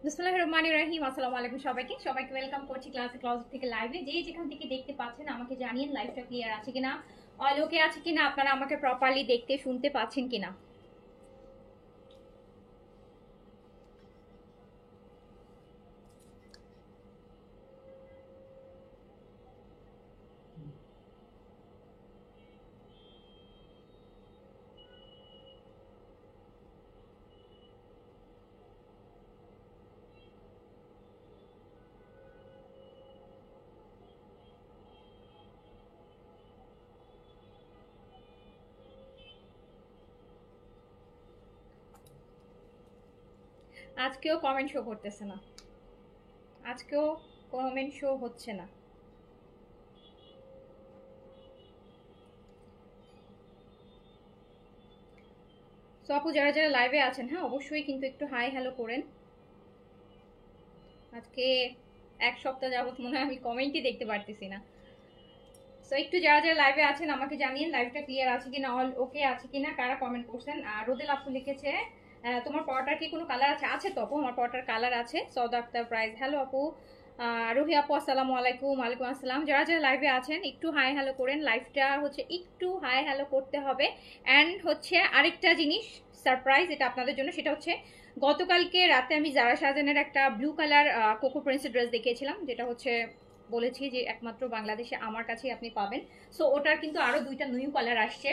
বিসমিল্লাহির রহমানির রহিম। আসসালামু আলাইকুম সবাইকে ওয়েলকাম করছি ক্লাস থেকে লাইভে। যেখান থেকে দেখতে পাচ্ছেন আমাকে জানিয়েন লাইভটা ক্লিয়ার আছে কিনা, অল ওকে আছে কিনা, আপনারা আমাকে প্রপারলি দেখতে শুনতে পাচ্ছেন কিনা। আজকেও কমেন্ট শো করতেছে না, আজকেও কমেন্ট শো হচ্ছে না। তো আপু যারা যারা লাইভে আছেন, হ্যাঁ অবশ্যই কিন্তু একটু হাই হ্যালো করেন। আজকে এক সপ্তাহ যাবত মনে হয় আমি কমেন্টই দেখতে পারতেছি না। সো একটু যারা যারা লাইভে আছেন আমাকে জানিয়েন লাইভটা ক্লিয়ার আছে কিনা, অল ওকে আছে কিনা, কারা কমেন্ট করছেন। আর রোদেল আপু লিখেছে তোমার পরোটার কি কোনো কালার আছে? আছে তো আপু, আমার পরোটার কালার আছে। সৌদ আক্তার প্রাইজ, হ্যালো আপু। রুহি আপু আসসালামু আলাইকুম। ওয়ালাইকুম আসসালাম। যারা যারা লাইভে আছেন একটু হাই হ্যালো করেন। লাইভটা হচ্ছে একটু হাই হ্যালো করতে হবে। অ্যান্ড হচ্ছে আরেকটা জিনিস সারপ্রাইজ এটা আপনাদের জন্য, সেটা হচ্ছে গতকালকে রাতে আমি জারা শাহজানের একটা ব্লু কালার কোকো প্রিন্সের ড্রেস দেখিয়েছিলাম, যেটা হচ্ছে বলেছি যে একমাত্র বাংলাদেশে আমার কাছেই আপনি পাবেন। সো ওটার কিন্তু আরও দুইটা নিউ কালার আসছে।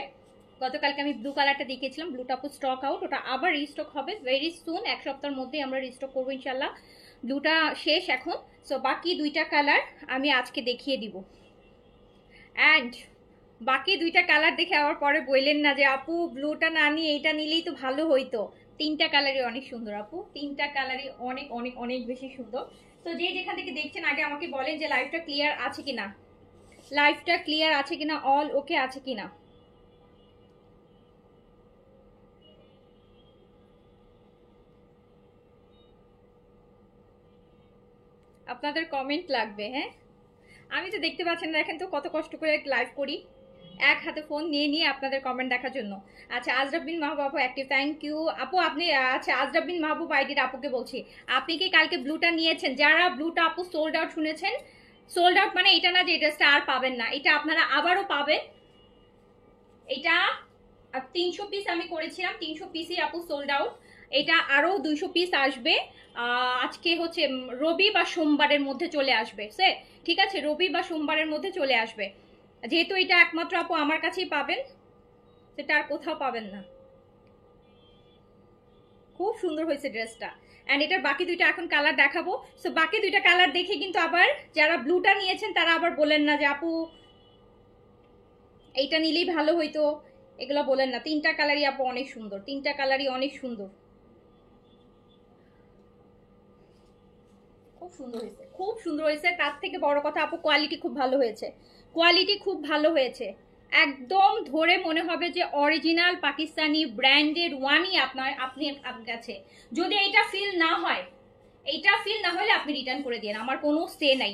গতকালকে আমি ব্লু কালারটা দেখিয়েছিলাম, ব্লুটা আপু স্টক আউট, ওটা আবার রিস্টক হবে ভেরি সুন, এক সপ্তাহের মধ্যেই আমরা রিস্টক করবো ইনশাল্লাহ। ব্লুটা শেষ এখন। সো বাকি দুইটা কালার আমি আজকে দেখিয়ে দিব। অ্যান্ড বাকি দুইটা কালার দেখে আবার পরে বললেন না যে আপু ব্লুটা না নিয়ে এইটা নিলেই তো ভালো হইতো। তিনটা কালারই অনেক সুন্দর আপু, তিনটা কালারই অনেক অনেক অনেক বেশি সুন্দর। তো যে যেখান থেকে দেখছেন আগে আমাকে বলেন যে লাইভটা ক্লিয়ার আছে কিনা, লাইভটা ক্লিয়ার আছে কিনা, অল ওকে আছে কিনা। আপনাদের কমেন্ট লাগবে। হ্যাঁ আমি তো দেখতে পাচ্ছেন, দেখেন তো কত কষ্ট করে লাইভ করি, এক হাতে ফোন নিয়ে নিয়ে আপনাদের কমেন্ট দেখার জন্য। আচ্ছা আজরাব বিন মাহবুব আপু অ্যাক্টিভ, থ্যাংক ইউ আপু। আপনি আচ্ছা আজরাব বিন মাহবুব আইডির আপুকে বলছি, আপনি কি কালকে ব্লুটা নিয়েছেন? যারা ব্লুটা আপু সোল্ড আউট শুনেছেন, সোল্ড আউট মানে এটা না যে এই ড্রেসটা আর পাবেন না, এটা আপনারা আবারও পাবেন। এটা 300 পিস আমি করেছিলাম, 300 পিসই আপু সোল্ড আউট। এটা আরো 200 পিস আসবে আজকে হচ্ছে রবি বা সোমবারের মধ্যে চলে আসবে। সে ঠিক আছে, রবি বা সোমবারের মধ্যে চলে আসবে। যেহেতু এটা একমাত্র আপু আমার কাছেই পাবেন, সেটা আর কোথাও পাবেন না। খুব সুন্দর হয়েছে ড্রেসটা। অ্যান্ড এটার বাকি দুইটা এখন কালার দেখাবো। সো বাকি দুইটা কালার দেখে কিন্তু আবার যারা ব্লুটা নিয়েছেন তারা আবার বলেন না যে আপু এইটা নিলেই ভালো হইতো, এগুলো বলেন না। তিনটা কালারই আপু অনেক সুন্দর, তিনটা কালারই অনেক সুন্দর, খুব সুন্দর হয়েছে, খুব সুন্দর হয়েছে। তার থেকে বড় কথা আপু কোয়ালিটি খুব ভালো হয়েছে, কোয়ালিটি খুব ভালো হয়েছে। একদম ধরে মনে হবে যে অরিজিনাল পাকিস্তানি ব্র্যান্ডেড ওয়ানই আপনার কাছে। যদি এইটা ফিল না হয়, এইটা ফিল না হলে আপনি রিটার্ন করে দিন, আমার কোনো সে নাই।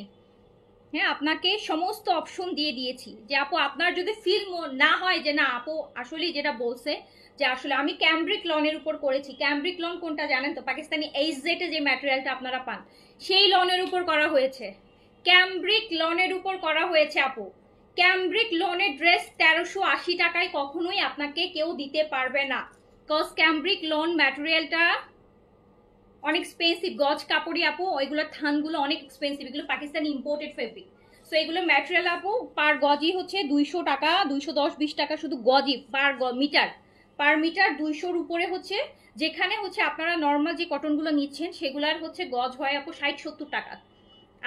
হ্যাঁ আপনাকে সমস্ত অপশন দিয়ে দিয়েছি যে আপু আপনার যদি ফিল না হয় যে না আপু আসলে যেটা বলছে যে আসলে আমি ক্যামব্রিক লনের উপর করেছি। ক্যামব্রিক লন কোনটা জানেন তো? পাকিস্তানি এইচজেটে যে ম্যাটেরিয়ালটা আপনারা পান সেই লনের উপর করা হয়েছে, ক্যামব্রিক লনের উপর করা হয়েছে আপু। ক্যামব্রিক লনের ড্রেস 1380 টাকায় কখনোই আপনাকে কেউ দিতে পারবে না, কজ ক্যামব্রিক লন ম্যাটেরিয়ালটা অনেক এক্সপেন্সিভ। গজ কাপড়ি আপু, ওইগুলোর থানগুলো অনেক এক্সপেন্সিভ, এগুলো পাকিস্তানি ইম্পোর্টেড ফেব্রিক। সো এগুলো ম্যাটেরিয়াল আপু পার গজই হচ্ছে 200 টাকা, 210-20 টাকা শুধু গজই পার মিটার, পার মিটার 200-র উপরে হচ্ছে। যেখানে হচ্ছে আপনারা নর্মাল যে কটনগুলো নিচ্ছেন সেগুলার হচ্ছে গজ হয় আপু 60-70 টাকা,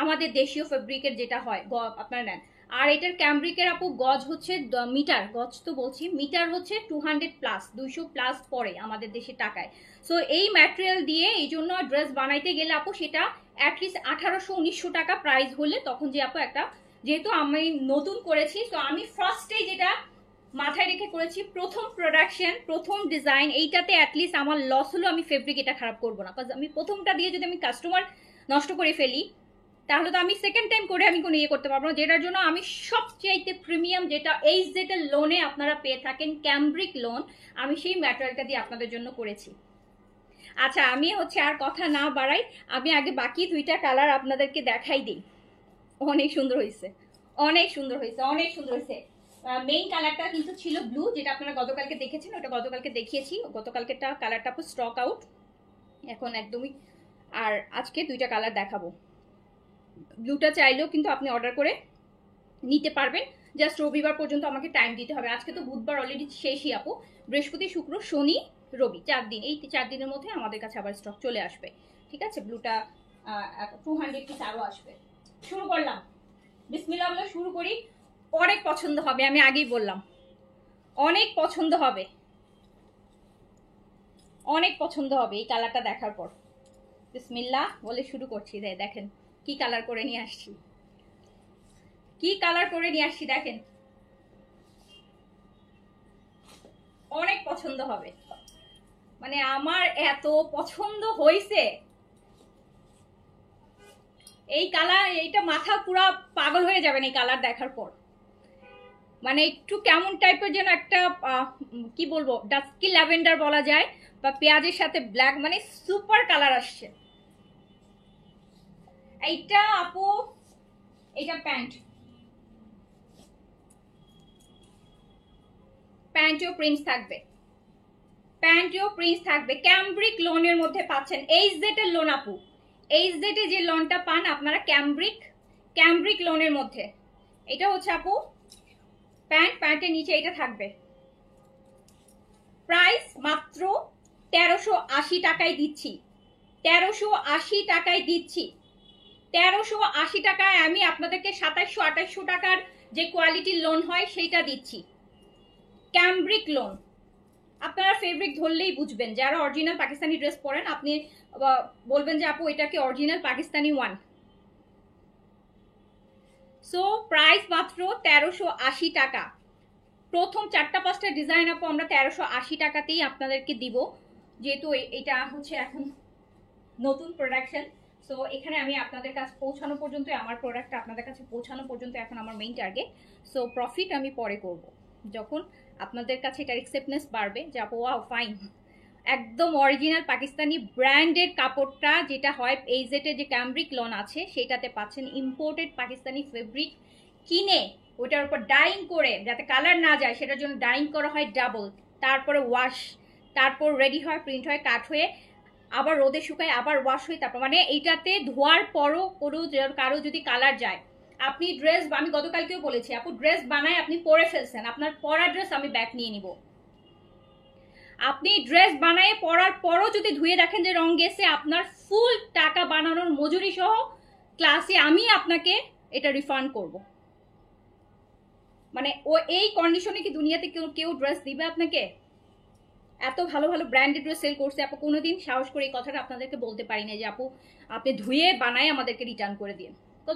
আমাদের দেশীয় ফেব্রিকের যেটা হয় আপনারা নেন। আর এটার ক্যামব্রিকের আপু গজ হচ্ছে মিটার, গজ তো বলছি মিটার হচ্ছে 200+, 200+ পরে আমাদের দেশের টাকায়। সো এই ম্যাটেরিয়াল দিয়ে এই জন্য ড্রেস বানাইতে গেলে আপু সেটা অ্যাটলিস্ট 1800-1900 টাকা প্রাইস হলে তখন যে আপু একটা, যেহেতু আমি নতুন করেছি তো আমি ফার্স্টেই যেটা মাথায় রেখে করেছি, প্রথম প্রোডাকশন প্রথম ডিজাইন, এইটাতে অ্যাটলিস্ট আমার লস হলো আমি ফেব্রিক এটা খারাপ করবো না, কারণ আমি প্রথমটা দিয়ে যদি আমি কাস্টমার নষ্ট করে ফেলি তাহলে তো আমি সেকেন্ড টাইম করে আমি কোনো ইয়ে করতে পারবো না। যেটার জন্য আমি সবচাইতে প্রিমিয়াম যেটা এইচজেড এর লোনে আপনারা পেয়ে থাকেন, ক্যামব্রিক লোন, আমি সেই ম্যাটেরিয়ালটা দিয়ে আপনাদের জন্য করেছি। আচ্ছা আমি হচ্ছে আর কথা না বাড়াই, আমি আগে বাকি দুইটা কালার আপনাদেরকে দেখাই দিই। অনেক সুন্দর হয়েছে, অনেক সুন্দর হয়েছে, অনেক সুন্দর হয়েছে। মেইন কালারটা কিন্তু ছিল ব্লু, যেটা আপনারা গতকালকে দেখেছেন, ওটা গতকালকে দেখিয়েছি। গতকালকেটা কালারটা পুরো স্টক আউট এখন একদমই। আর আজকে দুইটা কালার দেখাবো। ব্লুটা চাইলেও কিন্তু আপনি অর্ডার করে নিতে পারবেন, জাস্ট রবিবার পর্যন্ত আমাকে টাইম দিতে হবে। আজকে তো বুধবার অলরেডি শেষই আপু, বৃহস্পতি শুক্র শনি রবি 4 দিন, এই 4 দিনের মধ্যে আমাদের কাছে আবার স্টক চলে আসবে। ঠিক আছে, ব্লুটা 200 পিস আরও আসবে। শুরু করলাম, বিসমিল্লাহ বলে শুরু করি। অনেক পছন্দ হবে, আমি আগেই বললাম অনেক পছন্দ হবে, অনেক পছন্দ হবে এই কালারটা দেখার পর। বিসমিল্লাহ বলে শুরু করছি। দেখেন কি কালার করে নিয়ে আসছি, কি কালার করে নিয়ে আসছি দেখেন, অনেক পছন্দ হবে। মানে আমার এত পছন্দ হয়েছে এই কালার, এইটা মাথা পুরা পাগল হয়ে যাবেন এই কালার দেখার পর। মানে একটু কেমন টাইপের যেন একটা কি বলবো, ডাস্কি ল্যাভেন্ডার বলা যায়, বা পেঁয়াজের সাথে ব্ল্যাক, মানে সুপার কালার আসছে এইটা আপু। এটা প্যান্ট, প্যান্টেও প্রিন্টস থাকবে, প্যান্টেও প্রিন্টস থাকবে। ক্যামব্রিক লোনের মধ্যে পাচ্ছেন, এইচজেড এর লোন আপু। এইচজেড এ যে লোনটা পান আপনারা ক্যামব্রিক লোনের মধ্যে। এটা হচ্ছে আপু প্যান্ট, প্যান্টের নিচে এটা থাকবে। প্রাইস মাত্র 1380 টাকায় দিচ্ছি, 1380 টাকায় দিচ্ছি। 1380 টাকায় আমি আপনাদেরকে 2700-2800 টাকার যে কোয়ালিটির লোন হয় সেইটা দিচ্ছি, ক্যামব্রিক লোন। আপনারা ফেব্রিক ধরলেই বুঝবেন, যারা অরিজিনাল পাকিস্তানি ড্রেস পরেন আপনি বলবেন যে আপু এটা কি original Pakistani one. So price মাত্র 1380 টাকা। প্রথম 4-5টা ডিজাইন আপু আমরা 1380 টাকাতেই আপনাদেরকে দিব, যেহেতু এটা হচ্ছে এখন নতুন প্রোডাকশন। সো এখানে আমি আপনাদের কাছে পৌঁছানো পর্যন্ত, আমার প্রোডাক্টটা আপনাদের কাছে পৌঁছানো পর্যন্ত এখন আমার মেইন টার্গেট। সো প্রফিট আমি পরে করব, যখন আপনাদের কাছে এটার অ্যাকসেপ্টেন্স বাড়বে যে আপু ওয়াও ফাইন, একদম অরিজিনাল পাকিস্তানি ব্র্যান্ডের কাপড়টা যেটা হয় এইজেটে যে ক্যামব্রিক লোন আছে সেটাতে পাচ্ছেন ইম্পোর্টেড পাকিস্তানি ফেব্রিক কিনে ওটার উপর ডাইং করে, যাতে কালার না যায় সেটার জন্য ডাইং করা হয় ডাবল, তারপরে ওয়াশ, তারপর রেডি হয়, প্রিন্ট হয়, কাট হয়ে আবার রোদে শুকায়, আবার ওয়াশ হয়ে, তারপর মানে এইটাতে ধোয়ার পরও কারো যদি কালার যায়, আপনি ড্রেস, আমি গতকালকেও বলেছি আপু ড্রেস বানায় আপনি পরে ফেলছেন, আপনার পরা ড্রেস আমি ব্যাক নিয়ে নিব। আপনি ড্রেস বানায় পরার পরও যদি ধুয়ে দেখেন যে রং গেছে, আপনার ফুল টাকা বানানোর মজুরি সহ ক্লাসে আমি আপনাকে এটা রিফান্ড করব। মানে ও এই কন্ডিশনে কি দুনিয়াতে কেউ ড্রেস দিবে আপনাকে? এত ভালো ভালো ব্র্যান্ডেড ড্রেস সেল করছে আপু, কোনোদিন সাহস করে এই কথাটা আপনাদেরকে বলতে পারি না যে আপু আপনি ধুয়ে বানায় আমাদেরকে রিটার্ন করে দিন, তো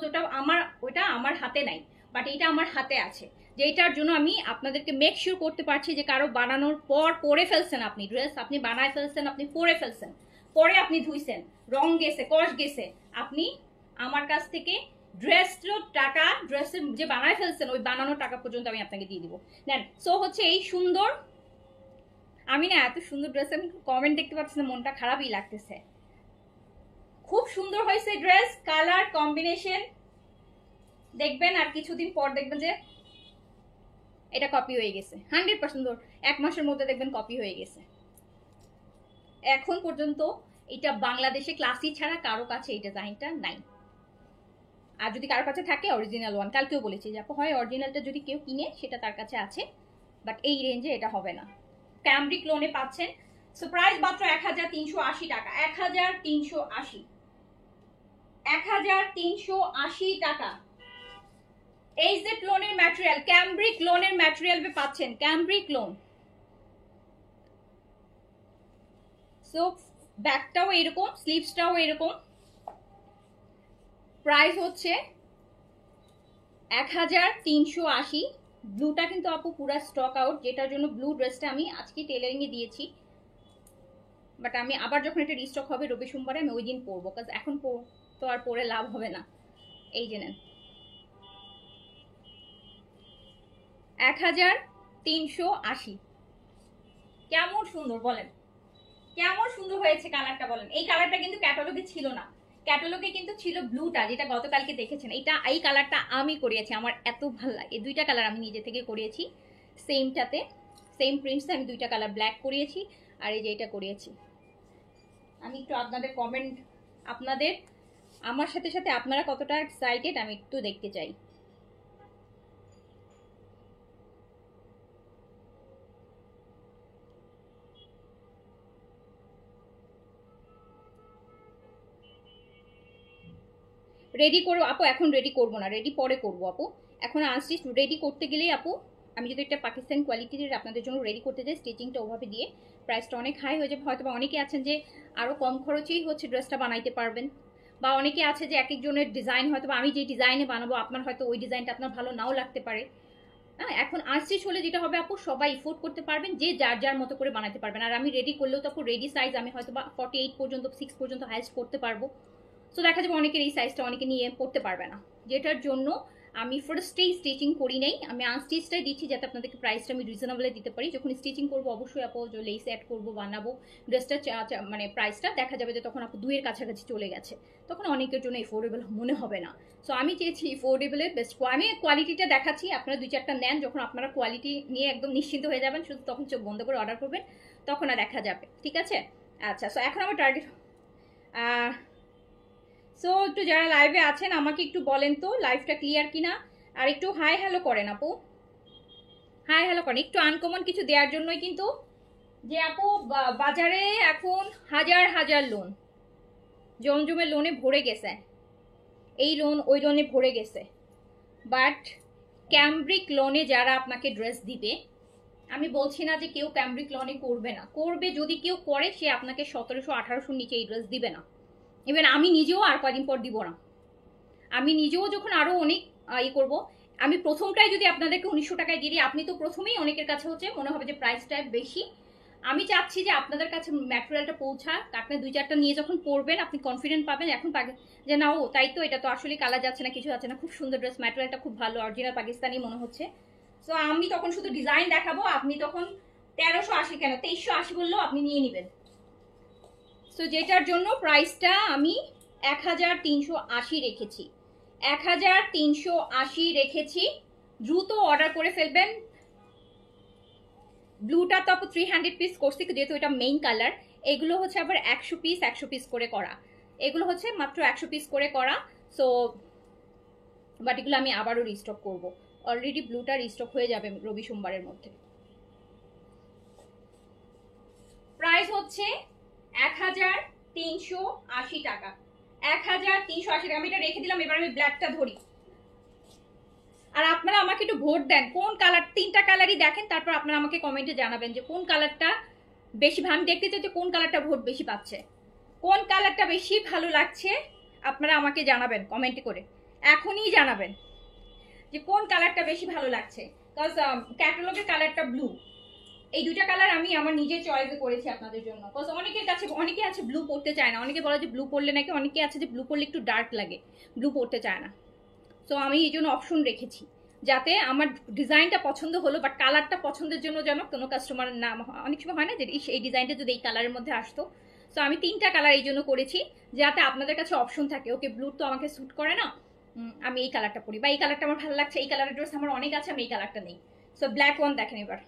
ওটা আমার হাতে নাই। বাট এটা আমার হাতে আছে, যে এটার জন্য আমি আপনাদেরকে মেক শিওর করতে পারছি যে কারো বানানোর পর পরে ফেলছেন আপনি ড্রেস, আপনি বানায় ফেলছেন, আপনি পরে ফেলছেন, পরে আপনি ধুইছেন, রং গেছে, কস গেছে, আপনি আমার কাছ থেকে ড্রেসের টাকা, ড্রেসের যে বানায় ফেলছেন ওই বানানোর টাকা পর্যন্ত আমি আপনাকে দিয়ে দিব, নেন। সো হচ্ছে এই সুন্দর, আমি না এত সুন্দর ড্রেস, আমি কমেন্ট দেখতে পাচ্ছি না, মনটা খারাপই লাগতেছে। খুব সুন্দর হয়েছে ড্রেস, কালার কম্বিনেশন দেখবেন, আর কিছুদিন পর দেখবেন যে এটা কপি হয়ে গেছে 100%। 1 মাসের মধ্যে দেখবেন কপি হয়ে গেছে। এখন পর্যন্ত এটা বাংলাদেশে ক্লাসি ছাড়া কারো কাছে এই ডিজাইনটা নাই। আর যদি কারো কাছে থাকে অরিজিনাল ওয়ান, কালকেও বলেছি যে আপু হয় অরিজিনালটা যদি কেউ কিনে সেটা তার কাছে আছে, বাট এই রেঞ্জে এটা হবে না। ক্যামব্রিক লোনে পাচ্ছেন। সো প্রাইস মাত্র 1380 টাকা, 1380, 1380 টাকা। এইচজেড লোনের ম্যাটেরিয়াল, ক্যামব্রিক লোনের ম্যাটেরিয়াল পাচ্ছেন, ক্যামব্রিক লোন। সো ব্যাকটাও এরকম, স্লিভসটাও এরকম। প্রাইস হচ্ছে 1380। ব্লুটা কিন্তু আপু পুরো স্টক আউট, যেটার জন্য ব্লু ড্রেসটা আমি আজকে টেলারিং এ দিয়েছি, বাট আমি আবার যখন এটা রিস্টক হবে রবি সোমবারে আমি ওই দিন পরবো, কাজ এখন তো আর পরে লাভ হবে না। এই যে নেন 1380, কেমন সুন্দর বলেন, কেমন সুন্দর সুন্দর হয়েছে কালারটা বলেন। এই কালারটা কিন্তু ক্যাটালগে ছিল না, ক্যাটালগে কিন্তু ছিল ব্লুটা, যেটা গতকালকে দেখেছেন। এই কালারটা আমি করিয়েছি, আমার এত ভালো লাগে। এই দুইটা কালার আমি নিজে থেকে করিয়েছি, সেমটাতে সেম প্রিন্টসে আমি দুইটা কালার ব্ল্যাক করিয়েছি, আর এই যে এটা করিয়েছি। আমি একটু আপনাদের কমেন্ট, আপনাদের আমার সাথে সাথে আপনারা কতটা এক্সাইটেড আমি একটু দেখতে চাই। রেডি করো আপু, এখন রেডি করবো না, রেডি পরে করবো আপু। এখন আনস্টিচ রেডি করতে গেলেই আপু, আমি যদি একটা পাকিস্তান কোয়ালিটির আপনাদের জন্য রেডি করতে যাই স্টিচিংটা ওভাবে দিয়ে, প্রাইসটা অনেক হাই হয়ে যাবে। হয়তো বা অনেকে আছেন যে আরও কম খরচেই হচ্ছে ড্রেসটা বানাইতে পারবেন, বা অনেকে আছে যে এক একজনের ডিজাইন হয়তো বা আমি যে ডিজাইনে বানাবো আপনার হয়তো ওই ডিজাইনটা আপনার ভালো নাও লাগতে পারে। হ্যাঁ, এখন আনস্টিচ হলে যেটা হবে আপু, সবাই এফোর্ড করতে পারবেন, যে যার যার মতো করে বানাতে পারবেন। আর আমি রেডি করলেও তো আপু রেডি সাইজ আমি হয়তো বা 48 পর্যন্ত 6 পর্যন্ত হাইস্ট করতে পারবো। সো দেখা যাবে অনেকের এই সাইজটা অনেকে নিয়ে পড়তে পারবে না, যেটার জন্য আমি ফার্স্টেই স্টিচিং করি নাই, আমি আনস্টিচটাই দিচ্ছি যাতে আপনাদেরকে প্রাইসটা আমি রিজনেবলে দিতে পারি। যখন স্টিচিং করবো অবশ্যই আপু যে লেস অ্যাড করবো বানাবো ড্রেসটা, মানে প্রাইসটা দেখা যাবে যে তখন আপু 2-এর কাছাকাছি চলে গেছে, তখন অনেকের জন্য এফোর্ডেবল মনে হবে না। সো আমি চেয়েছি এফোর্ডেবলের বেস্ট। আমি কোয়ালিটিটা দেখাচ্ছি, আপনারা 2-4টা নেন, যখন আপনারা কোয়ালিটি নিয়ে একদম নিশ্চিন্ত হয়ে যাবেন, শুধু তখন চোখ বন্ধ করে অর্ডার করবেন, তখন আর দেখা যাবে। ঠিক আছে? আচ্ছা, সো এখন আমার টার্গেট, সো একটু যারা লাইভে আছেন আমাকে একটু বলেন তো লাইভটা ক্লিয়ার কিনা, আর একটু হাই হ্যালো করেন আপু, হাই হ্যালো করেন। একটু আনকমন কিছু দেওয়ার জন্যই কিন্তু, যে আপু বাজারে এখন হাজার হাজার লোন, জমজমের লোনে ভরে গেছে, এই লোন ওই লোনে ভরে গেছে, বাট ক্যামব্রিক লোনে যারা আপনাকে ড্রেস দিবে, আমি বলছি না যে কেউ ক্যামব্রিক লোনে করবে না, করবে, যদি কেউ করে সে আপনাকে 1700-1800 নিচে এই ড্রেস দিবে না। ইভেন আমি নিজেও আর কদিন পর দিব না, আমি নিজেও যখন আরো অনেক করব, আমি প্রথমটাই যদি আপনাদেরকে 1900 টাকায় দিয়ে দিই, আপনি তো প্রথমেই অনেকের কাছে হচ্ছে মনে হবে যে প্রাইসটা বেশি। আমি চাচ্ছি যে আপনাদের কাছে ম্যাটেরিয়ালটা পৌঁছাক, আপনি 2-4টা নিয়ে যখন পরবেন আপনি কনফিডেন্ট পাবেন এখন যে না ও তাই তো, এটা তো আসলে কালার যাচ্ছে না, কিছু যাচ্ছে না, খুব সুন্দর ড্রেস, ম্যাটেরিয়ালটা খুব ভালো, অরিজিনাল পাকিস্তানি মনে হচ্ছে। সো আমি তখন শুধু ডিজাইন দেখাবো, আপনি তখন 1380 কেন 2380 বললেও আপনি নিয়ে নেবেন। সো যেটার জন্য প্রাইসটা আমি 1380 রেখেছি, 1380 রেখেছি। দ্রুত অর্ডার করে ফেলবেন। ব্লুটা তো আপু 300 পিস করছি, যেহেতু এটা মেইন কালার। এগুলো হচ্ছে আবার 100 পিস 100 পিস করে করা, এগুলো হচ্ছে মাত্র 100 পিস করে করা। সো বাট এগুলো আমি আবারও রিস্টক করব, অলরেডি ব্লুটা রিস্টক হয়ে যাবে রবি সোমবারের মধ্যে। প্রাইস হচ্ছে 1380 টাকা, 1380 টাকা। আমি এটা রেখে দিলাম, এবার আমি ব্ল্যাকটা ধরি। আর আপনারা আমাকে একটু ভোট দেন, কোন কালার, 3টা কালারই দেখেন, তারপর আপনারা আমাকে কমেন্টে জানাবেন যে কোন কালারটা বেশি, আমি দেখতে চাই যে কোন কালারটা ভোট বেশি পাচ্ছে, কোন কালারটা বেশি ভালো লাগছে। আপনারা আমাকে জানাবেন কমেন্টে করে, এখনই জানাবেন যে কোন কালারটা বেশি ভালো লাগছে। বিকজ ক্যাটালগের কালারটা ব্লু, এই দুইটা কালার আমি আমার নিজের চয়েসে করেছি আপনাদের জন্য। বিকজ অনেকের কাছে অনেকে আছে ব্লু পড়তে চায় না, অনেকে বলে যে ব্লু পরলে নাকি, অনেকে আছে যে ব্লু পরলে একটু ডার্ক লাগে, ব্লু পড়তে চায় না। সো আমি এই জন্য অপশন রেখেছি, যাতে আমার ডিজাইনটা পছন্দ হলো বাট কালারটা পছন্দের জন্য যেন কোনো কাস্টমারের নাম, অনেক সময় হয় না যে এই ডিজাইনটা যদি এই কালারের মধ্যে আসতো। সো আমি 3টা কালার এই জন্য করেছি, যাতে আপনাদের কাছে অপশন থাকে, ওকে ব্লু তো আমাকে স্যুট করে না, আমি এই কালারটা পরি, বা এই কালারটা আমার ভালো লাগছে, এই কালারের ড্রেস আমার অনেক আছে, আমি এই কালারটা নেই। সো ব্ল্যাক ওয়ান দেখেন, এবার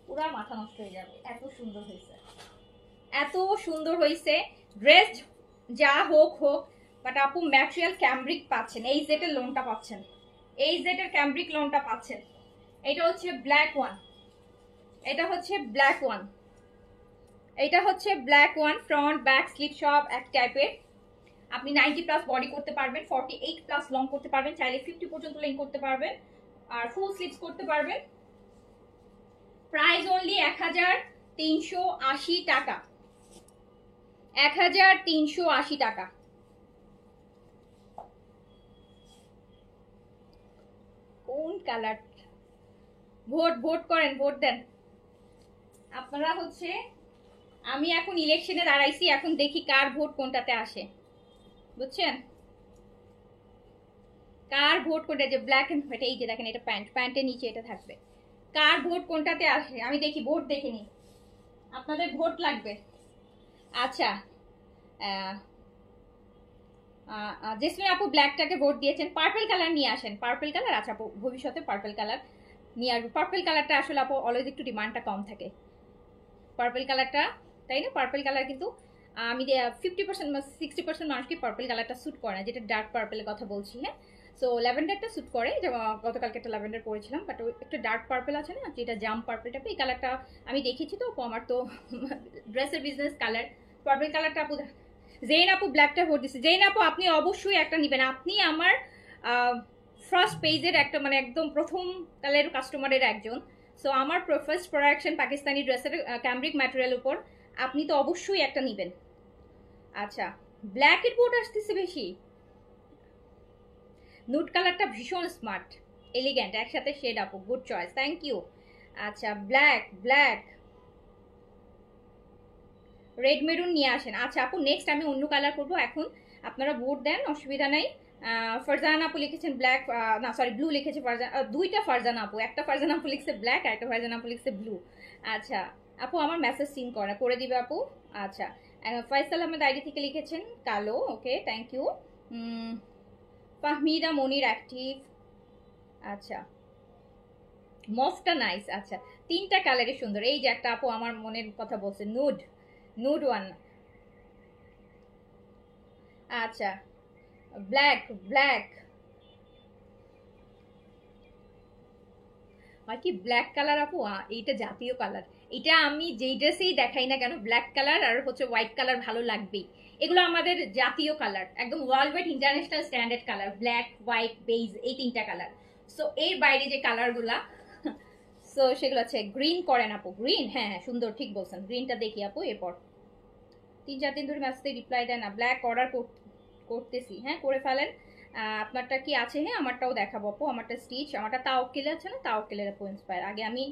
পুরো মাথা নষ্ট হয়ে যাবে, এত সুন্দর হয়েছে, এত সুন্দর হয়েছে ড্রেস। যা হোক হোক, বাট আপু ম্যাটেরিয়াল ক্যামব্রিক পাচ্ছেন, এই জেটের লোনটা পাচ্ছেন, এই জেটের ক্যামব্রিক লোনটা পাচ্ছেন। এটা হচ্ছে ব্ল্যাক ওয়ান, এটা হচ্ছে ব্ল্যাক ওয়ান, এটা হচ্ছে black one. Front back slip সব এক টাইপের। আপনি 90+ বডি করতে পারবেন, 48+ লং করতে পারবেন, চাইলে 50 পর্যন্ত লেন করতে পারবেন, আর ফুল স্লিভস করতে পারবেন। প্রাইস অনলি 1380 টাকা, 1380 টাকা। কোন কালার, ভোট ভোট করেন, ভোট দেন আপনারা। হচ্ছে আমি এখন ইলেকশনে দাঁড়াইছি, এখন দেখি কার ভোট কোনটাতে আসে, বুঝছেন, কার ভোট কোনটা, যে ব্ল্যাক এন্ড হোয়াইট, এই যে দেখেন এটা প্যান্ট, প্যান্টের নিচে এটা থাকবে, কার ভোট কোনটাতে আসে আমি দেখি, ভোট দেখে নি। আপনাদের ভোট লাগবে। আচ্ছা, জেসমিন আপু ব্ল্যাকটাকে ভোট দিয়েছেন, পার্পল কালার নিয়ে আসেন, পার্পল কালার। আচ্ছা আপু ভবিষ্যতে পার্পল কালার নিয়ে আসবো। পার্পল কালারটা আসলে আপু অলওয়েজ একটু ডিমান্ডটা কম থাকে পার্পল কালারটা, তাই না? পার্পল কালার কিন্তু আমি 50% 60% মানুষকে পার্পল কালারটা স্যুট করে না, যেটা ডার্ক পার্পলের কথা বলছি। হ্যাঁ, সো ল্যাভেন্ডারটা স্যুট করে, যেমন গতকালকে একটা ল্যাভেন্ডার পরেছিলাম, বাট একটু ডার্ক পার্পল আছে না, যেটা জাম পার্পল টাইপের, এই কালারটা আমি দেখেছি তো আপু, আমার তো ড্রেসের বিজনেস কালার পার্পল কালারটা আপু। জেইন আপু ব্ল্যাকটা ভোট দিচ্ছে। জেইন আপু আপনি অবশ্যই একটা নেবেন, আপনি আমার ফার্স্ট পেজের একটা মানে একদম প্রথম কালের কাস্টমারের একজন। সো আমার ফার্স্ট প্রোডাকশন পাকিস্তানি ড্রেসের ক্যামব্রিক ম্যাটেরিয়াল উপর, আপনি তো অবশ্যই একটা নেবেন। আচ্ছা, ব্ল্যাকের ভোট আসতেছে বেশি। নুড কালারটা ভীষণ স্মার্ট, এলিগ্যান্ট, একসাথে শেড আপু, গুড চয়েস, থ্যাংক ইউ। আচ্ছা, ব্ল্যাক ব্ল্যাক রেড মেরুন নিয়ে আসেন। আচ্ছা আপু নেক্সট আমি অন্য কালার করবো, এখন আপনারা ভোট দেন, অসুবিধা নাই। ফারজানা আপু লিখেছেন ব্ল্যাক, না সরি ব্লু লিখেছে ফারজানা, দুইটা ফারজানা আপু, একটা ফারজানা আপু লিখছে ব্ল্যাক আর একটা ফারজানা আপু লিখছে ব্লু। আচ্ছা আপু আমার মেসেজ সিন করে দিবে আপু। আচ্ছা, ফয়সাল আহমেদ আইডি থেকে লিখেছেন কালো, okay thank you. Fahmida Monir active. আচ্ছা, মফটা নাইস। আচ্ছা, তিনটা কালারই সুন্দর। এই যে একটা আপু আমার মনের কথা বলছে, নুড নুড ওয়ান। আচ্ছা, ব্ল্যাক ব্ল্যাক আর কি ব্ল্যাক কালার আপু, এইটা জাতীয় কালার, এটা আমি যেই ড্রেসেই দেখাই না কেন ব্ল্যাক কালার আর হচ্ছে হোয়াইট কালার ভালো লাগবেই। এগুলো আমাদের জাতীয় কালার, একদম world wide international standard colour, black white beige, এই তিনটা কালার। সো এর বাইরে যে কালারগুলা সো সেগুলো আছে। গ্রিন করেন আপু, গ্রিন, হ্যাঁ হ্যাঁ সুন্দর, ঠিক বলছেন, গ্রিনটা দেখি আপু। এরপর 3-4 দিন ধরে মেসেজে রিপ্লাই দেয় না, ব্ল্যাক অর্ডার করতেছি, হ্যাঁ করে ফেলেন। আপনারটা কি আছে? হ্যাঁ আমারটাও দেখাবো আপু, আমারটা স্টিচ, আমারটা তাওয়াক্কিলে আছে না, তাওয়াক্কিলের আপু ইন্সপায়ার। আগে আমি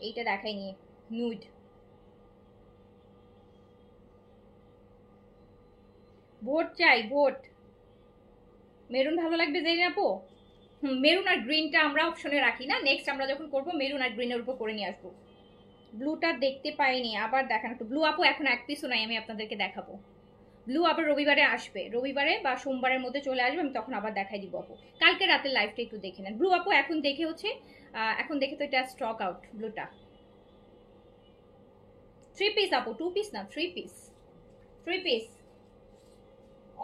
এইটা দেখাইনি, নুড। ভোট চাই, ভোট। মেরুন ভালো লাগবে জেনে আপু। মেরুন আর গ্রিনটা আমরা অপশনে রাখি না, নেক্সট আমরা যখন করবো মেরুন আর গ্রিনের উপর করে নিয়ে আসবো। ব্লুটা দেখতে পাইনি, আবার দেখান একটু। ব্লু আপু এখন এক পিসও নাই, আমি আপনাদেরকে দেখাবো। ব্লু আবার রবিবারে আসবে, রবিবারে বা সোমবারের মধ্যে চলে আসবে, আমি তখন আবার দেখাই দিব আপু। কালকে রাতের লাইভটা একটু দেখে নেন। ব্লু আপু এখন দেখে হচ্ছে, এখন দেখে তো এটা স্টক আউট ব্লুটা। 3 পিস আপু, 2 পিস না, 3 পিস, 3 পিস।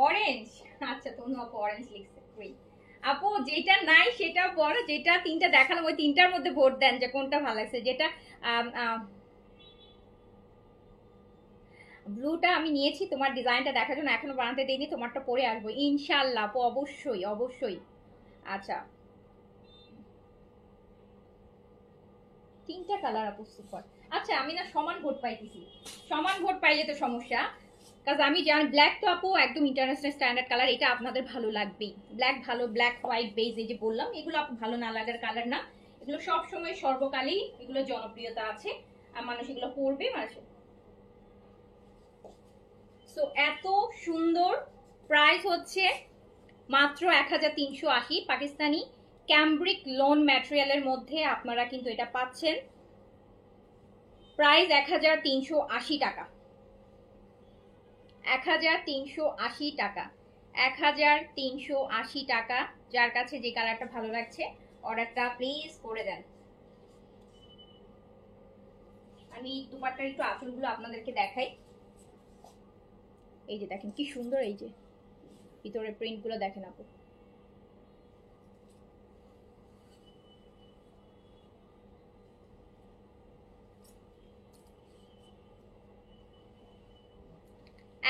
অরেঞ্জ, আচ্ছা তনু আপু অরেঞ্জ লিখছে। আপু যেটা নাই সেটা বড়, যেটা তিনটা দেখালাম ওই তিনটার মধ্যে ভোট দেন যে কোনটা ভালো লাগছে। যেটা ব্লুটা আমি নিয়েছি তোমার ডিজাইনটা দেখার জন্য, এখনো বানাতে দিইনি, তোমারটা পরে আসবো ইনশাআল্লাহ আপু, অবশ্যই অবশ্যই। আচ্ছা, তিনটা কালার আপু সুপার। আচ্ছা আমি না সমান ভোট পাইতেছি, সমান ভোট পাইলে তো সমস্যা, কাজ আমি জানি ব্ল্যাক তো আপু একদম ইন্টারন্যাশনাল স্ট্যান্ডার্ড কালার, এটা আপনাদের ভালো লাগবেই। ব্ল্যাক ভালো, ব্ল্যাক হোয়াইট বেজ এই যে বললাম, এগুলো আপু ভালো না লাগার কালার না, এগুলো সব সময় সর্বকালেই এগুলো জনপ্রিয়তা আছে আর মানুষ এগুলো পরবে মানুষ। সো এত সুন্দর, প্রাইস হচ্ছে মাত্র 1380 পাকিস্তানি ক্যামব্রিক লোন ম্যাটেরিয়ালের মধ্যে আপনারা কিন্তু এটা পাচ্ছেন। প্রাইস 1380 টাকা, 1380 টাকা, 1380 টাকা। যার কাছে যে কালারটা ভালো লাগছে অর্ডারটা প্লিজ করে দেন। আমি দুপাট্টার একটু আঁচলগুলো আপনাদেরকে দেখাই। এই যে দেখেন কি সুন্দর, এই যে ভিতরে প্রিন্টগুলো দেখেন আপু,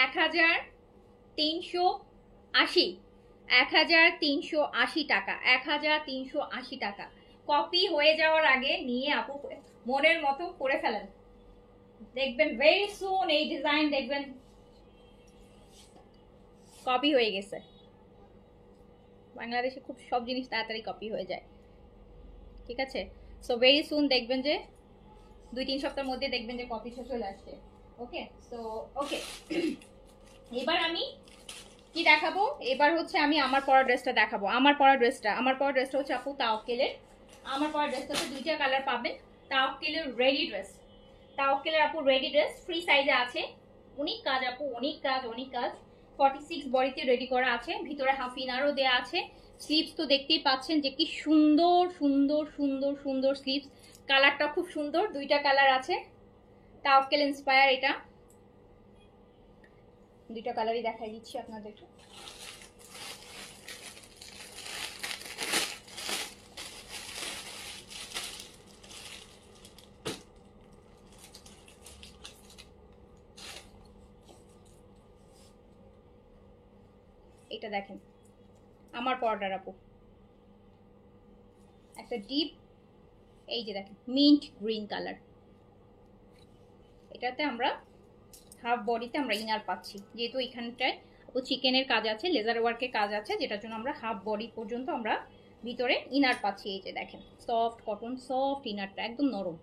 এক 1380 টাকা, 1380 টাকা। কপি হয়ে যাওয়ার আগে নিয়ে আপু মনের মতো করে ফেলেন, দেখবেন ভেরি সুন এই ডিজাইন দেখবেন কপি হয়ে গেছে। বাংলাদেশে খুব সব জিনিস তাড়াতাড়ি কপি হয়ে যায়, ঠিক আছে? সো ভেরি সুন দেখবেন যে 2-3 সপ্তাহের মধ্যে দেখবেন যে কপি চলে আসছে। ওকে, সো ওকে এবার আমি কি দেখাবো, এবার হচ্ছে আমি আমার পরা ড্রেসটা দেখাবো। আমার পরা ড্রেসটা হচ্ছে আপু তাওয়াক্কিলের। আমার পরা ড্রেসটাতে দুইটা কালার পাবেন, তাওয়াক্কিলের রেডি ড্রেস। তাওয়াক্কেলের আপু রেডি ড্রেস, ফ্রি সাইজে আছে। অনেক কাজ আপু, অনেক কাজ, অনেক কাজ। 46 বডিতে রেডি করা আছে, ভিতরে হাফ ইনারও দেওয়া আছে। স্লিভস তো দেখতেই পাচ্ছেন যে কি সুন্দর সুন্দর সুন্দর সুন্দর স্লিভস। কালারটা খুব সুন্দর, দুইটা কালার আছে। তাওয়াক্কেল ইন্সপায়ার, এটা দুইটা কালারই দেখাই দিচ্ছি আপনাদেরকে। এটা দেখেন আমার পরাটার আপু, একটা ডিপ, এই যে দেখেন মিন্ট গ্রিন কালার। এটাতে আমরা হাফ বডিতে আমরা ইনার পাচ্ছি, যেহেতু এখানটায় আপু চিকেনের কাজ আছে, লেজার ওয়ার্কের কাজ আছে, যেটার জন্য আমরা হাফ বডি পর্যন্ত আমরা ভিতরে ইনার পাচ্ছি। এই যে দেখেন সফট কটন, সফট ইনারটা একদম নরম,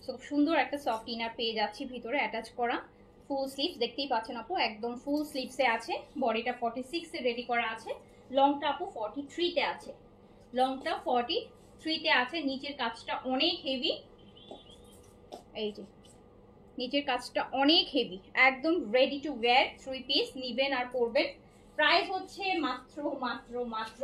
খুব সুন্দর একটা সফট ইনার পেয়ে যাচ্ছি ভিতরে অ্যাটাচ করা। ফুল স্লিভস দেখতেই পাচ্ছেন আপু, একদম ফুল স্লিভসে আছে। বডিটা 46 এ রেডি করা আছে। লংটা আপু 43 তে আছে, লংটা 43 তে আছে। নিচের কাজটা অনেক হেভি, এই যে নিচের কাজটা অনেক হেভি, একদম রেডি টু ওয়্যার। 3 পিস নিবেন আর পরবেন। প্রাইস হচ্ছে মাত্র মাত্র মাত্র,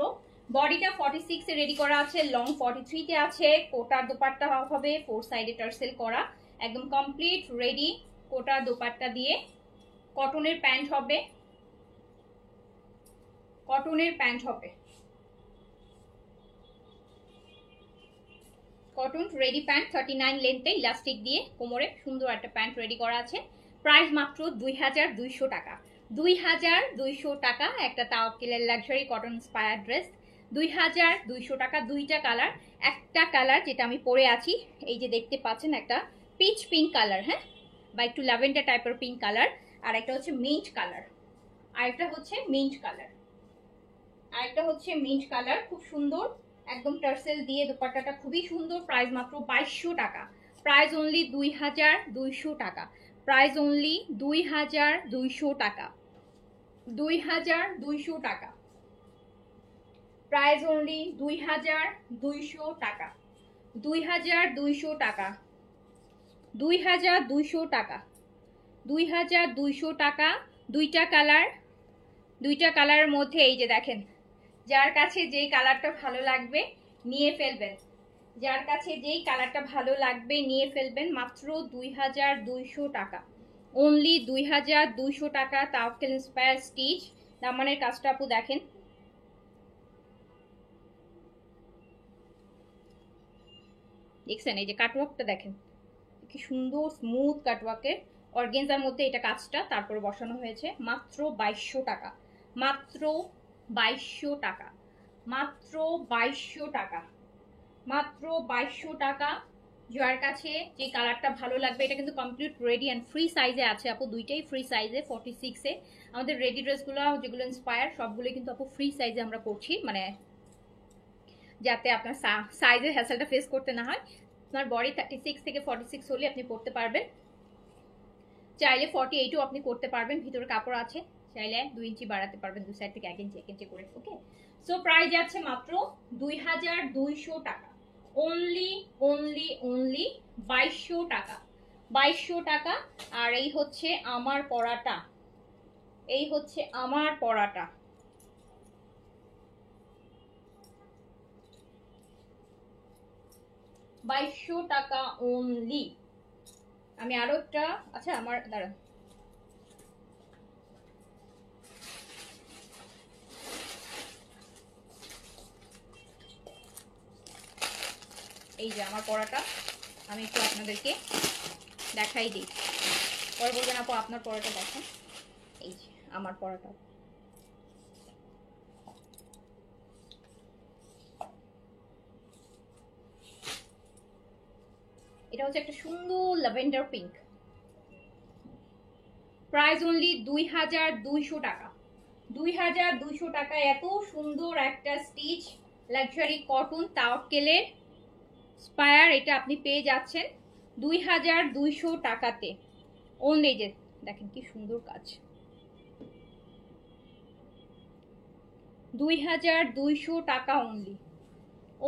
বডিটা 46 এ রেডি করা আছে, লং 43 তে আছে। কোটার দোপাট্টা হবে 4 সাইডে টার্সেল করা, একদম কমপ্লিট রেডি। কোটার দোপাট্টা দিয়ে কটনের প্যান্ট হবে, কটনের প্যান্ট হবে, কটন রেডি প্যান্ট 39 লেন্থে ইলাস্টিক দিয়ে কোমরে সুন্দর একটা প্যান্ট রেডি করা আছে। প্রাইস মাত্র 2200 টাকা, 2200 টাকা। একটা তাওয়াক্কেলের লাক্সারি কটন ইন্সপায়ার ড্রেস 2200 টাকা। দুইটা কালার, একটা কালার যেটা আমি পরে আছি, এই যে দেখতে পাচ্ছেন একটা পিচ পিঙ্ক কালার, হ্যাঁ, বা একটু ল্যাভেন্ডার টাইপের পিঙ্ক কালার, আর একটা হচ্ছে মিন্ট কালার, আর একটা হচ্ছে মিন্ট কালার, আর একটা হচ্ছে মিন্ট কালার। খুব সুন্দর, একদম টার্সেল দিয়ে দোপাট্টাটা খুবই সুন্দর। প্রাইস মাত্র 2200 টাকা, প্রাইস অনলি 2200 টাকা, প্রাইস অনলি 2200 টাকা, 2200 টাকা, প্রাইস অনলি 2200 টাকা, 2200 টাকা, 2200 টাকা, 2200 টাকা। দুইটা কালার, দুইটা কালারের মধ্যে এই যে দেখেন, যার কাছে যেই কালারটা ভালো লাগবে নিয়ে ফেলবেন, যার কাছে যেই কালারটা ভালো লাগবে নিয়ে ফেলবেন। মাত্র 2200 টাকা, অনলি 2200 টাকা। তাওয়াক্কেল ইন্সপায়ার স্টিচ দামানের কাজটা আপু দেখেন, দেখছেন এই যে কাটওয়ার্কটা দেখেন কি সুন্দর, স্মুথ কাটওয়ার্কের অর্গেনজার মধ্যে এটা কাজটা তারপরে বসানো হয়েছে। মাত্র 2200 টাকা, মাত্র 2200 টাকা, মাত্র 2200 টাকা, মাত্র 2200 টাকা। যার কাছে যে কালারটা ভালো লাগবে, এটা কিন্তু কমপ্লিট রেডি অ্যান্ড ফ্রি সাইজে আছে আপু, দুইটাই ফ্রি সাইজে 46 এ। আমাদের রেডি ড্রেসগুলো যেগুলো ইন্সপায়ার সবগুলো কিন্তু আপু ফ্রি সাইজে আমরা করছি, মানে যাতে আপনার সাইজের হ্যাসেলটা ফেস করতে না হয়। আপনার বডি 36 থেকে 46 হলে আপনি পড়তে পারবেন, চাইলে 48ও আপনি করতে পারবেন। ভিতরে কাপড় আছে, চাইলে 2 ইঞ্চি বাড়াতে পারবেন, দুই সাইড থেকে 1 ইঞ্চি 1 ইঞ্চি করে। ওকে, সো প্রাইস যাচ্ছে মাত্র 2200 টাকা, অনলি অনলি অনলি 2200 টাকা, 2200 টাকা। আর এই হচ্ছে আমার পরাটা, এই হচ্ছে আমার পরাটা, 2200 টাকা অনলি। আমি আরো একটা, আচ্ছা আমার দাঁড়ান, এই যে আমার পরাটা আমি একটু আপনাদেরকে দেখাই দিই, পরে বলবেন আপু আপনার পরাটা দেখেন। এই যে আমার পরাটা, এটা হচ্ছে একটা সুন্দর ল্যাভেন্ডার পিঙ্ক। প্রাইস অনলি 2200 টাকা, 2200 টাকা। এত সুন্দর একটা স্টিচ লাক্সারি কটন তাওয়াক্কেলের স্পায়ার, এটা আপনি পেয়ে যাচ্ছেন 2200 টাকাতে অনলি। যে দেখেন কি সুন্দর কাজ, 2200 টাকা অনলি,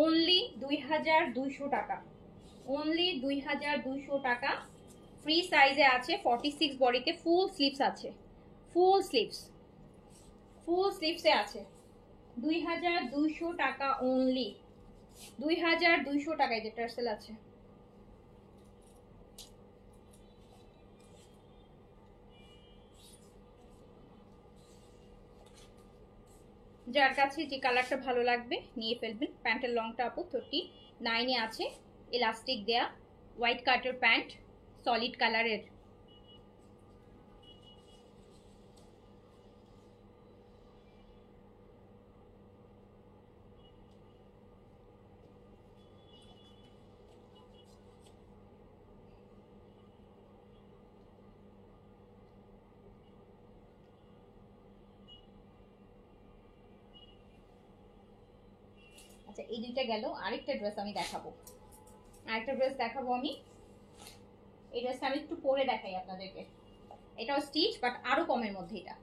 অনলি 2200 টাকা, অনলি 2200 টাকা। ফ্রি সাইজে আছে, 46 বডিতে, ফুল স্লিভস আছে, ফুল স্লিভসে আছে। 2200 টাকা অনলি, 2200 টাকায় যে টার্সেল আছে। যার কাছে যে কালারটা ভালো লাগবে নিয়ে ফেলবেন। প্যান্টের লংটা আপু 39 এ আছে, ইলাস্টিক দেয়া, হোয়াইট কাটের প্যান্ট, সলিড কালারের। আচ্ছা, এই দুইটা গেল। আরেকটা ড্রেস আমি দেখাবো, আমি এই ড্রেসটা আমি একটু পরে দেখাই আপনাদেরকে। এটাও স্টিচ বাট আরো কমের মধ্যে। এটা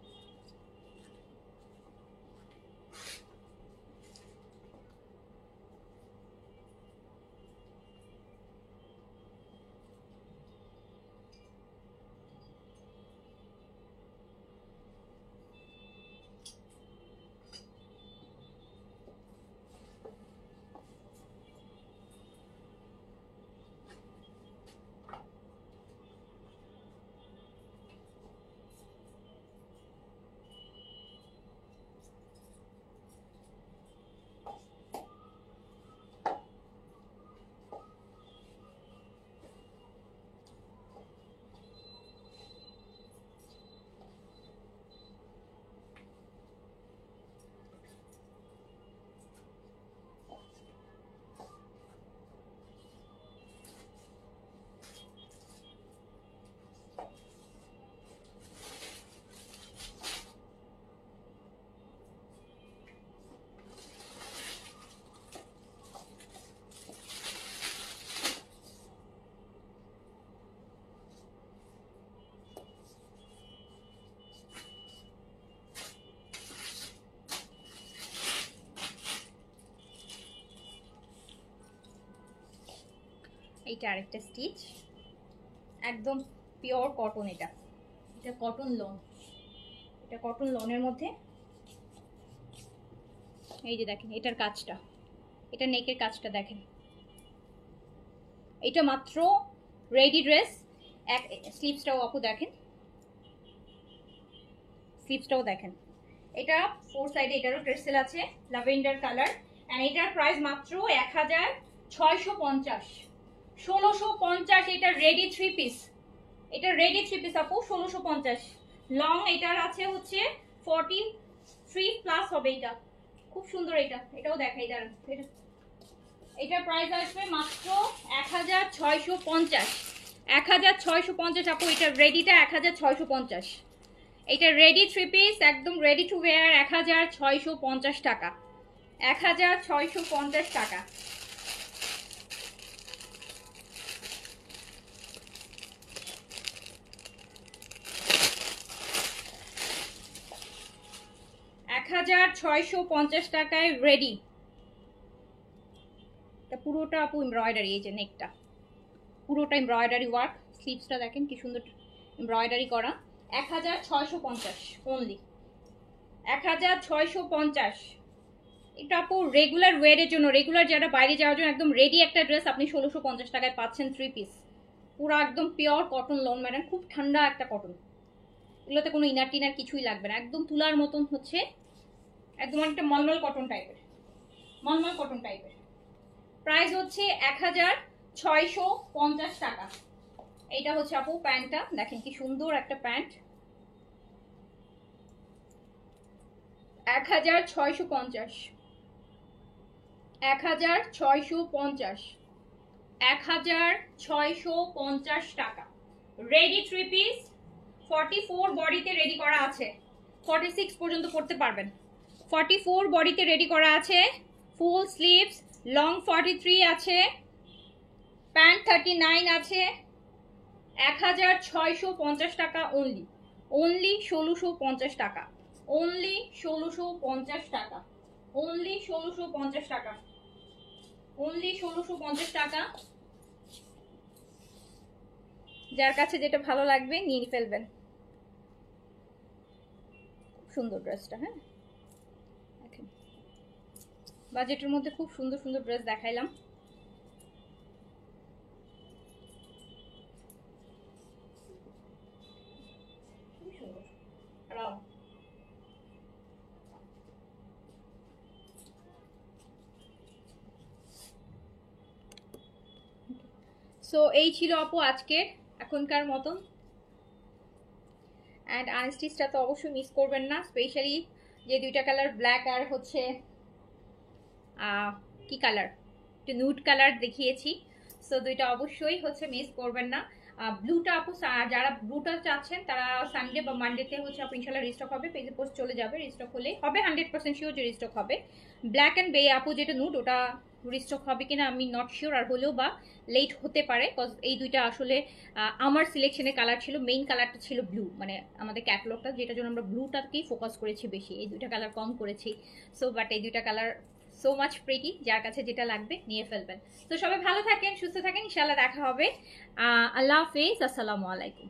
এইটা আরেকটা স্টিচ, একদম পিওর কটন। এটা কটন লন, এটা কটন লনের মধ্যে। এই যে দেখেন এটার কাজটা, এটা নেকের কাজটা দেখেন। এটা মাত্র রেডি ড্রেস। স্লিভসটাও আপু দেখেন, স্লিভসটাও দেখেন। এটা ফোর সাইডে, এটারও ট্রেসেল আছে, ল্যাভেন্ডার কালার। এন্ড এটার প্রাইস মাত্র 1650। 1650 এটা রেডি থ্রি পিস। এটা রেডি থ্রি পিস আপু, 1650। লং এটার আছে হচ্ছে 43 প্লাস হবে। এটা খুব সুন্দর। এটাও দেখাই দাঁড়ান। এটার প্রাইস আসবে মাত্র 1650। 1650 আপু। এটার রেডিটা 1650। এটা রেডি থ্রি পিস, একদম রেডি টু ওয়্যার, 1650 টাকা। 1650 টাকা। টাকায় রেডি। এটা পুরোটা আপু এমব্রয়ডারি। এই যে নেকটা পুরোটা এমব্রয়ডারি ওয়ার্ক। স্লিভসটা দেখেন কি সুন্দর এমব্রয়ডারি করা। 1650 অনলি, 1650। এটা আপু রেগুলার ওয়্যারের জন্য, রেগুলার যারা বাইরে যাওয়ার জন্য একদম রেডি একটা ড্রেস আপনি 1650 টাকায় পাচ্ছেন থ্রি পিস। পুরো একদম পিওর কটন লন, ম্যাডাম খুব ঠান্ডা একটা কটন। এগুলোতে কোনো ইনার টিনার কিছুই লাগবে না, একদম তুলার মতন হচ্ছে, একদম একটা মলমল কটন টাইপের, মলমল কটন টাইপের। প্রাইস হচ্ছে 1650 টাকা। এইটা হচ্ছে আপু প্যান্টটা দেখেন কি সুন্দর একটা প্যান্ট। 1650, 1650, 1650 টাকা। রেডি থ্রি পিস, 44 বডিতে রেডি করা আছে, 46 পর্যন্ত পড়তে পারবেন। 44 বডিতে রেডি করা আছে, ফুল স্লিভস, লং 43 আছে, প্যান্ট 39 আছে। 1650 টাকা অনলি, অনলি 1650 টাকা, অনলি 1650 টাকা, অনলি 1650 টাকা, অনলি 1650 টাকা। যার কাছে যেটা ভালো লাগবে নিয়ে ফেলবেন। খুব সুন্দর ড্রেসটা, হ্যাঁ দেখেন বাজেটের মধ্যে খুব সুন্দর সুন্দর ড্রেস দেখাইলাম। সো এই ছিল আপু আজকের এখনকার মতন। অ্যান্ড আনস্টিচটা তো অবশ্যই মিস করবেন না, স্পেশালি যে দুইটা কালার ব্ল্যাক আর হচ্ছে কি কালার, একটু নুড কালার দেখিয়েছি। সো দুইটা অবশ্যই হচ্ছে মিস করবেন না। ব্লুটা আপু যারা ব্লুটা চাচ্ছেন তারা সানডে বা মানডেতে হচ্ছে আপু ইনশাল্লাহ রিস্টক হবে, পেজে পোস্ট চলে যাবে, রিস্টক হলে হবে 100% শিওর যে রিস্টক হবে। ব্ল্যাক অ্যান্ড বে আপু যেটা নুড ওটা রিস্টক হবে কিনা আমি নট শিওর, আর হলেও বা লেট হতে পারে, কজ এই দুইটা আসলে আমার সিলেকশনের কালার ছিল, মেইন কালারটা ছিল ব্লু, মানে আমাদের ক্যাটালগটা যেটার জন্য আমরা ব্লুটাকেই ফোকাস করেছি বেশি, এই দুইটা কালার কম করেছি। সো বাট এই দুইটা কালার সো মাচ প্রিটি, যার কাছে যেটা লাগবে নিয়ে ফেলবেন। তো সবাই ভালো থাকেন, সুস্থ থাকেন, ইনশাআল্লাহ দেখা হবে। আল্লাহ হাফেজ, আসসালামু আলাইকুম।